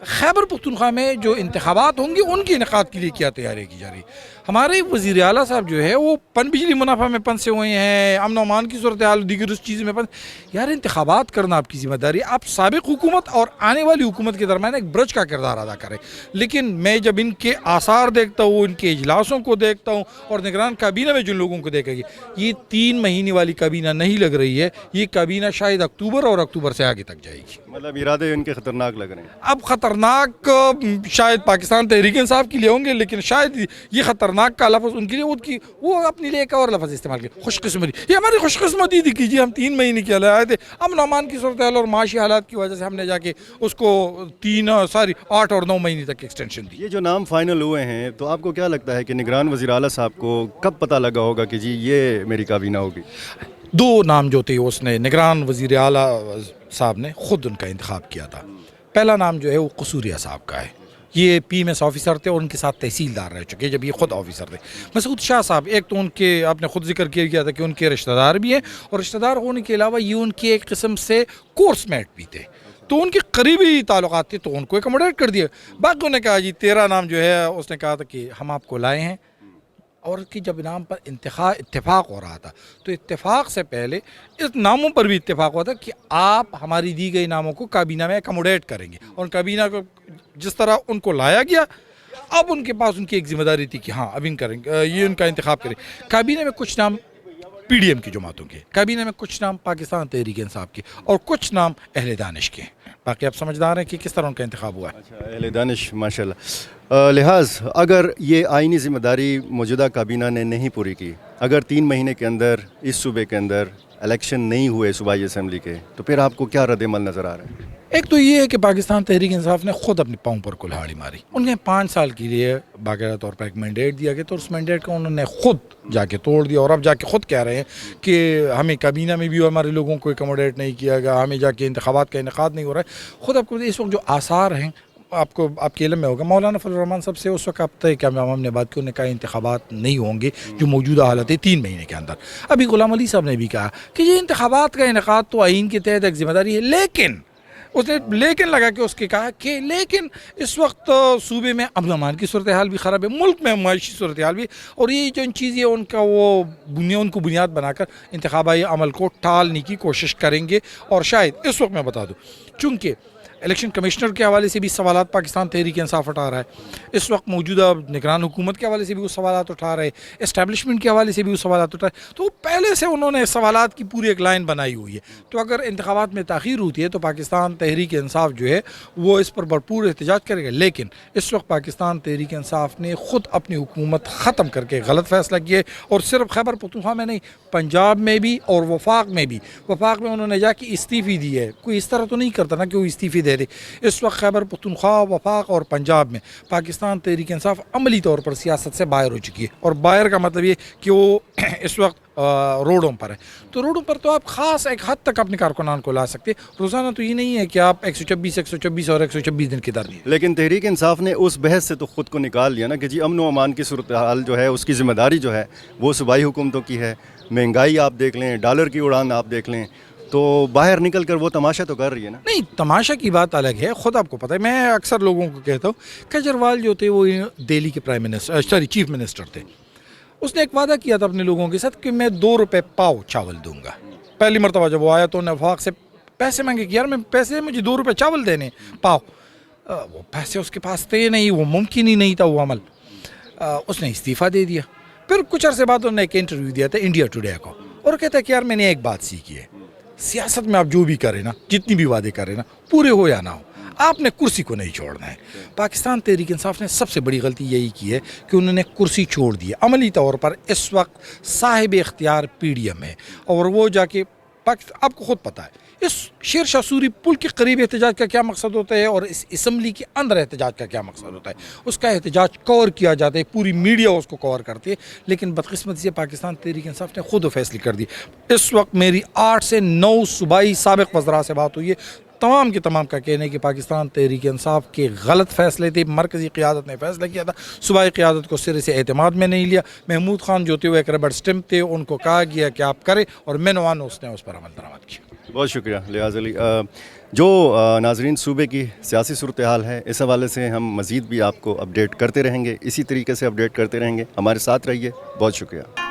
خیبر پختونخوا میں جو انتخابات ہوں گے ان کے انعقاد کے لیے کیا تیاری کی جا رہی ہے. ہمارے وزیر اعلیٰ صاحب جو ہے وہ پن بجلی منافع میں پنسے ہوئے ہیں, امن و امان کی صورتحال دیگر اس چیز میں یار انتخابات کرنا آپ کی ذمہ داری ہے. آپ سابق حکومت اور آنے والی حکومت کے درمیان ایک برج کا کردار ادا کریں. لیکن میں جب ان کے آثار دیکھتا ہوں, ان کے اجلاسوں کو دیکھتا ہوں, اور نگران کابینہ میں جن لوگوں کو دیکھا گیا, یہ 3 مہینے والی کابینہ نہیں لگ رہی ہے. یہ کابینہ شاید اکتوبر اور اکتوبر سے آگے تک جائے گی. مطلب ارادے ان کے خطرناک لگ رہے ہیں. اب خطرناک شاید پاکستان تحریک انصاف کے لیے ہوں گے, لیکن شاید یہ خطرناک کا لفظ ان کے لیے وہ اپنے لیے ایک اور لفظ استعمال کیا, خوش قسمتی. یہ ہماری خوش قسمتی تھی کہ جی ہم 3 مہینے کے لیے آئے تھے, امن و امان کی صورتحال اور معاشی حالات کی وجہ سے ہم نے جا کے اس کو 8 اور 9 مہینے تک ایکسٹینشن دی. یہ جو نام فائنل ہوئے ہیں, تو آپ کو کیا لگتا ہے کہ نگران وزیر اعلیٰ صاحب کو کب پتہ لگا ہوگا کہ جی یہ میری کابینہ ہوگی؟ 2 نام جو تھے اس نے نگران وزیر اعلیٰ صاحب نے خود ان کا انتخاب کیا تھا. پہلا نام جو ہے وہ قصوریہ صاحب کا ہے. یہ پی ایم ایس آفیسر تھے اور ان کے ساتھ تحصیلدار رہ چکے جب یہ خود آفیسر تھے. مسعود شاہ صاحب, ایک تو ان کے آپ نے خود ذکر کیا تھا کہ ان کے رشتہ دار بھی ہیں, اور رشتہ دار ہونے کے علاوہ یہ ان کے ایک قسم سے کورس میٹ بھی تھے, تو ان کے قریبی تعلقات تھے, تو ان کو ایکوموڈیٹ کر دیا. باقیوں نے کہا جی 13 نام جو ہے اس نے کہا تھا کہ ہم آپ کو لائے ہیں, اور کہ جب نام پر اتفاق ہو رہا تھا تو اتفاق سے پہلے اس ناموں پر بھی اتفاق ہوا تھا کہ آپ ہماری دی گئی ناموں کو کابینہ میں ایکوموڈیٹ کریں گے. اور کابینہ کو جس طرح ان کو لایا گیا, اب ان کے پاس ان کی ایک ذمہ داری تھی کہ ہاں اب ان کریں گے, یہ ان کا انتخاب کریں. کابینہ میں کچھ نام پی ڈی ایم کی جماعتوں کے, کابینہ میں کچھ نام پاکستان تحریک انصاف کے, اور کچھ نام اہل دانش کے. باقی آپ سمجھدار ہیں کہ کس طرح ان کا انتخاب ہوا ہے. اچھا, اہل دانش ماشاء اللہ. لحاظ اگر یہ آئینی ذمہ داری موجودہ کابینہ نے نہیں پوری کی, اگر 3 مہینے کے اندر اس صوبے کے اندر الیکشن نہیں ہوئے صوبائی اسمبلی کے, تو پھر آپ کو کیا رد عمل نظر آ رہا ہے؟ ایک تو یہ ہے کہ پاکستان تحریک انصاف نے خود اپنے پاؤں پر کلہاڑی ماری. انہیں 5 سال کے لیے باقاعدہ طور پر ایک مینڈیٹ دیا گیا, تو اس مینڈیٹ کو انہوں نے خود جا کے توڑ دیا, اور اب جا کے خود کہہ رہے ہیں کہ ہمیں کابینہ میں بھی ہمارے لوگوں کو ایکوموڈیٹ نہیں کیا گیا, ہمیں جا کے انتخابات کا انعقاد نہیں ہو رہا ہے. خود آپ کو اس وقت جو آثار ہیں, آپ کے علم میں ہوگا, مولانا فضل الرحمان صاحب سے اس وقت اب تک ہم نے بات کی, انہوں نے کہا انتخابات نہیں ہوں گے جو موجودہ حالت ہے 3 مہینے کے اندر. ابھی غلام علی صاحب نے بھی کہا کہ یہ انتخابات کا انعقاد تو آئین کے تحت ایک ذمہ داری ہے, لیکن اس نے لیکن لگا کے اس کے کہا کہ لیکن اس وقت صوبے میں امن و امان کی صورتحال بھی خراب ہے, ملک میں معاشی صورتحال بھی, اور یہ جو ان چیزیں ان کا ان کو بنیاد بنا کر انتخابی عمل کو ٹالنے کی کوشش کریں گے. اور شاید اس وقت میں بتا دوں, چونکہ الیکشن کمشنر کے حوالے سے بھی سوالات پاکستان تحریک انصاف اٹھا رہا ہے, اس وقت موجودہ نگران حکومت کے حوالے سے بھی وہ سوالات اٹھا رہے ہیں, اسٹیبلشمنٹ کے حوالے سے بھی وہ سوالات اٹھا رہے ہیں, تو پہلے سے انہوں نے سوالات کی پوری ایک لائن بنائی ہوئی ہے. تو اگر انتخابات میں تاخیر ہوتی ہے تو پاکستان تحریک انصاف جو ہے وہ اس پر بھرپور احتجاج کرے گا. لیکن اس وقت پاکستان تحریک انصاف نے خود اپنی حکومت ختم کر کے غلط فیصلہ کیا ہے, اور صرف خیبر پختونخوا میں نہیں, پنجاب میں بھی اور وفاق میں بھی. وفاق میں انہوں نے جا کے استعفی دی ہے, کوئی اس طرح تو نہیں کرتا نا کہ وہ استعفی دے دے. اس وقت خیبر پختونخوا, وفاق اور پنجاب میں پاکستان تحریک انصاف عملی طور پر سیاست سے باہر ہو چکی ہے, اور باہر کا مطلب یہ کہ وہ اس وقت روڈوں پر ہے. تو روڈوں پر تو آپ خاص ایک حد تک اپنے کارکنان کو لا سکتے, روزانہ تو یہ نہیں ہے کہ آپ 126 اور 126 دن کی درجی. لیکن تحریک انصاف نے اس بحث سے تو خود کو نکال لیا نا کہ جی امن و امان کی صورتحال جو ہے اس کی ذمہ داری جو ہے وہ صوبائی حکومتوں کی ہے. مہنگائی آپ دیکھ لیں, ڈالر کی اڑان آپ دیکھ لیں, تو باہر نکل کر وہ تماشا تو کر رہی ہے نا. نہیں, تماشا کی بات الگ ہے, خود آپ کو پتہ ہے. میں اکثر لوگوں کو کہتا ہوں, کیجریوال جو تھے وہ دہلی کے چیف منسٹر تھے. اس نے ایک وعدہ کیا تھا اپنے لوگوں کے ساتھ کہ میں 2 روپے پاؤ چاول دوں گا. پہلی مرتبہ جب وہ آیا تو انہوں نے وفاق سے پیسے مانگے کہ یار میں پیسے, مجھے 2 روپے چاول دینے پاؤ. وہ پیسے اس کے پاس تھے نہیں, وہ ممکن ہی نہیں تھا وہ عمل. اس نے استعفیٰ دے دیا. پھر کچھ عرصے بعد انہوں نے ایک انٹرویو دیا تھا انڈیا ٹوڈے کو, اور کہتا ہے کہ یار میں نے ایک بات سیکھی ہے, سیاست میں آپ جو بھی کریں نا, جتنی بھی وعدے کریں نا, پورے ہو یا نہ ہو, آپ نے کرسی کو نہیں چھوڑنا ہے. پاکستان تحریک انصاف نے سب سے بڑی غلطی یہی کی ہے کہ انہوں نے کرسی چھوڑ دی. عملی طور پر اس وقت صاحب اختیار پی ڈی ایم ہے, اور وہ جا کے آپ کو خود پتہ ہے اس شیر شاہ سوری پل کے قریب احتجاج کا کیا مقصد ہوتا ہے, اور اس اسمبلی کے اندر احتجاج کا کیا مقصد ہوتا ہے. اس کا احتجاج کور کیا جاتا ہے, پوری میڈیا اس کو کور کرتی ہے, لیکن بدقسمتی سے پاکستان تحریک انصاف نے خود فیصلے کر دی. اس وقت میری 8 سے 9 صوبائی سابق وزراء سے بات ہوئی ہے, تمام کے تمام کا کہنا ہے کہ پاکستان تحریک انصاف کے غلط فیصلے تھے. مرکزی قیادت نے فیصلہ کیا تھا, صوبائی قیادت کو سرے سے اعتماد میں نہیں لیا. محمود خان جو تھے وہ ایک ربڑ اسٹمپ تھے, ان کو کہا گیا کہ آپ کریں, اور مینوان اس نے اس پر عمل درآمد کیا. بہت شکریہ لیاز علی. جو ناظرین صوبے کی سیاسی صورتحال ہے اس حوالے سے ہم مزید بھی آپ کو اپڈیٹ کرتے رہیں گے, اسی طریقے سے اپڈیٹ کرتے رہیں گے. ہمارے ساتھ رہیے. بہت شکریہ.